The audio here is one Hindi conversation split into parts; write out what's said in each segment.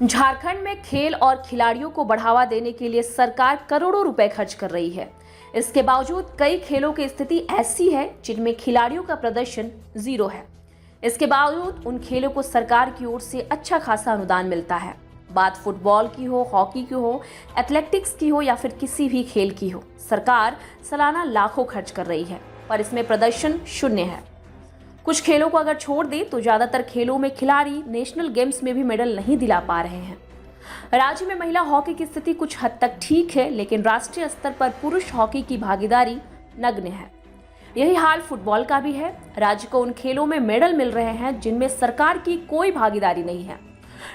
झारखंड में खेल और खिलाड़ियों को बढ़ावा देने के लिए सरकार करोड़ों रुपए खर्च कर रही है। इसके बावजूद कई खेलों की स्थिति ऐसी है जिनमें खिलाड़ियों का प्रदर्शन जीरो है। इसके बावजूद उन खेलों को सरकार की ओर से अच्छा खासा अनुदान मिलता है। बात फुटबॉल की हो, हॉकी की हो, एथलेटिक्स की हो या फिर किसी भी खेल की हो, सरकार सालाना लाखों खर्च कर रही है, पर इसमें प्रदर्शन शून्य है। कुछ खेलों को अगर छोड़ दें तो ज्यादातर खेलों में खिलाड़ी नेशनल गेम्स में भी मेडल नहीं दिला पा रहे हैं। राज्य में महिला हॉकी की स्थिति कुछ हद तक ठीक है, लेकिन राष्ट्रीय स्तर पर पुरुष हॉकी की भागीदारी नगण्य है। यही हाल फुटबॉल का भी है। राज्य को उन खेलों में मेडल मिल रहे हैं जिनमें सरकार की कोई भागीदारी नहीं है।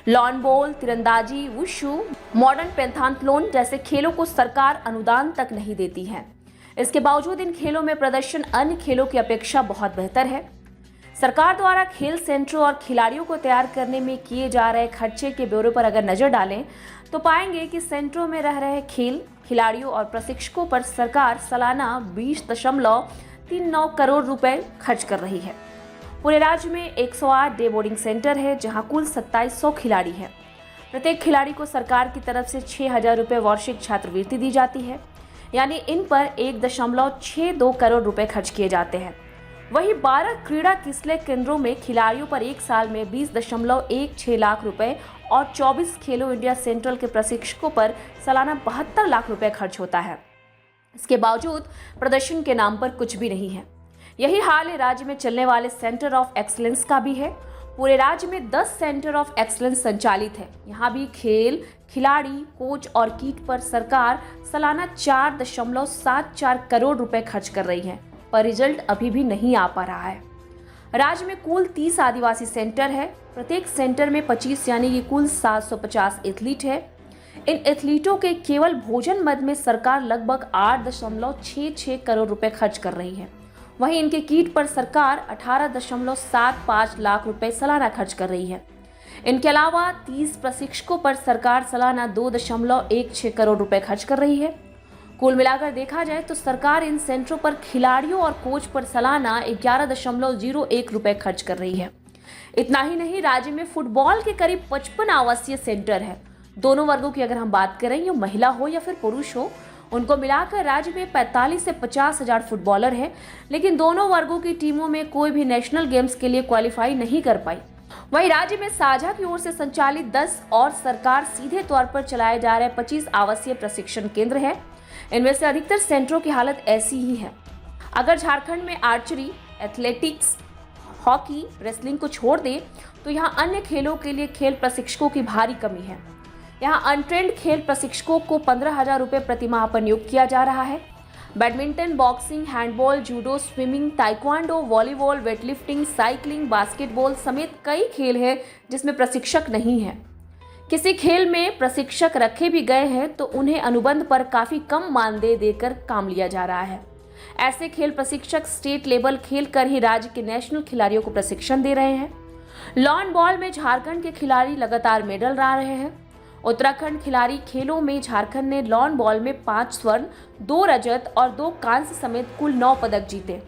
लॉन बॉल, तीरंदाजी, वुशु, मॉडर्न पेंथाथलॉन जैसे खेलों को सरकार अनुदान तक नहीं देती है। इसके बावजूद इन खेलों में प्रदर्शन अन्य खेलों की अपेक्षा बहुत बेहतर है। सरकार द्वारा खेल सेंटरों और खिलाड़ियों को तैयार करने में किए जा रहे खर्चे के ब्यौरे पर अगर नजर डालें तो पाएंगे कि सेंटरों में रह रहे खिलाड़ियों और प्रशिक्षकों पर सरकार सालाना 20.39 करोड़ रुपए खर्च कर रही है। पूरे राज्य में 108 डे बोर्डिंग सेंटर है, जहां कुल 2700 खिलाड़ी हैं। प्रत्येक खिलाड़ी को सरकार की तरफ से 6,000 रुपये वार्षिक छात्रवृत्ति दी जाती है, यानी इन पर 1.62 करोड़ रुपए खर्च किए जाते हैं। वहीं 12 क्रीड़ा किसले केंद्रों में खिलाड़ियों पर एक साल में 20.16 लाख रुपए और 24 खेलो इंडिया सेंट्रल के प्रशिक्षकों पर सालाना 72 लाख रुपए खर्च होता है। इसके बावजूद प्रदर्शन के नाम पर कुछ भी नहीं है। यही हाल है राज्य में चलने वाले सेंटर ऑफ एक्सीलेंस का भी है। पूरे राज्य में 10 सेंटर ऑफ एक्सीलेंस संचालित है। यहाँ भी खेल, खिलाड़ी, कोच और किट पर सरकार सालाना 4.74 करोड़ रुपए खर्च कर रही है, पर रिजल्ट अभी भी नहीं आ पा रहा है। राज्य में कुल 30 आदिवासी सेंटर है। प्रत्येक सेंटर में 25 यानी कि कुल 750 एथलीट है। इन एथलीटों के केवल भोजन मद में सरकार लगभग 8.66 करोड़ रुपए खर्च कर रही है। वहीं इनके किट पर सरकार 18.75 लाख रुपए सालाना खर्च कर रही है। इनके अलावा 30 प्रशिक्षकों पर सरकार सालाना 2.16 करोड़ रुपए खर्च कर रही है। कुल मिलाकर देखा जाए तो सरकार इन सेंटरों पर खिलाड़ियों और कोच पर सालाना 11.01 रुपए खर्च कर रही है। इतना ही नहीं, राज्य में फुटबॉल के करीब 55 आवासीय सेंटर है। दोनों वर्गों की अगर हम बात करें, ये महिला हो या फिर पुरुष हो, उनको मिलाकर राज्य में 45 से 50 हजार फुटबॉलर हैं, लेकिन दोनों वर्गों की टीमों में कोई भी नेशनल गेम्स के लिए क्वालिफाई नहीं कर पाई। वहीं राज्य में साझा की ओर से संचालित 10 और सरकार सीधे तौर पर चलाए जा रहे 25 आवासीय प्रशिक्षण केंद्र है। इनमें से अधिकतर सेंटरों की हालत ऐसी ही है। अगर झारखंड में आर्चरी, एथलेटिक्स, हॉकी, रेसलिंग को छोड़ दे तो यहाँ अन्य खेलों के लिए खेल प्रशिक्षकों की भारी कमी है। यहाँ अनट्रेंड खेल प्रशिक्षकों को 15,000 रुपये प्रति माह पर नियुक्त किया जा रहा है। Badminton, boxing, handball, judo, swimming, taekwondo, volleyball, weightlifting, cycling, basketball समेत कई खेल हैं जिसमें प्रशिक्षक नहीं है। किसी खेल में प्रशिक्षक रखे भी गए हैं तो उन्हें अनुबंध पर काफी कम मानदेय देकर काम लिया जा रहा है। ऐसे खेल प्रशिक्षक स्टेट लेवल खेल कर ही राज्य के नेशनल खिलाड़ियों को प्रशिक्षण दे रहे हैं। लॉन बॉल में झारखंड के खिलाड़ी लगातार मेडल ला रहे हैं। उत्तराखंड खिलाड़ी खेलों में झारखंड ने लॉन बॉल में 5 स्वर्ण, 2 रजत और 2 कांस्य समेत कुल 9 पदक जीते।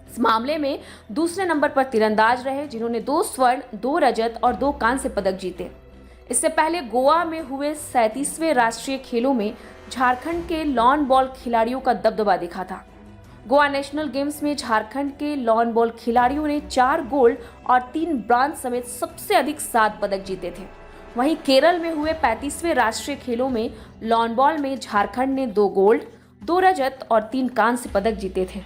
इस मामले में दूसरे नंबर पर तीरंदाज रहे, जिन्होंने 2 स्वर्ण, 2 रजत और 2 कांस्य पदक जीते। इससे पहले गोवा में हुए 37वें राष्ट्रीय खेलों में झारखंड के लॉन बॉल खिलाड़ियों का दबदबा दिखा था। गोवा नेशनल गेम्स में झारखंड के लॉन बॉल खिलाड़ियों ने 4 गोल्ड और 3 ब्रॉन्ज समेत सबसे अधिक 7 पदक जीते थे। वहीं केरल में हुए 35वें राष्ट्रीय खेलों में लॉन बॉल में झारखंड ने 2 गोल्ड, 2 रजत और 3 कांस्य पदक जीते थे।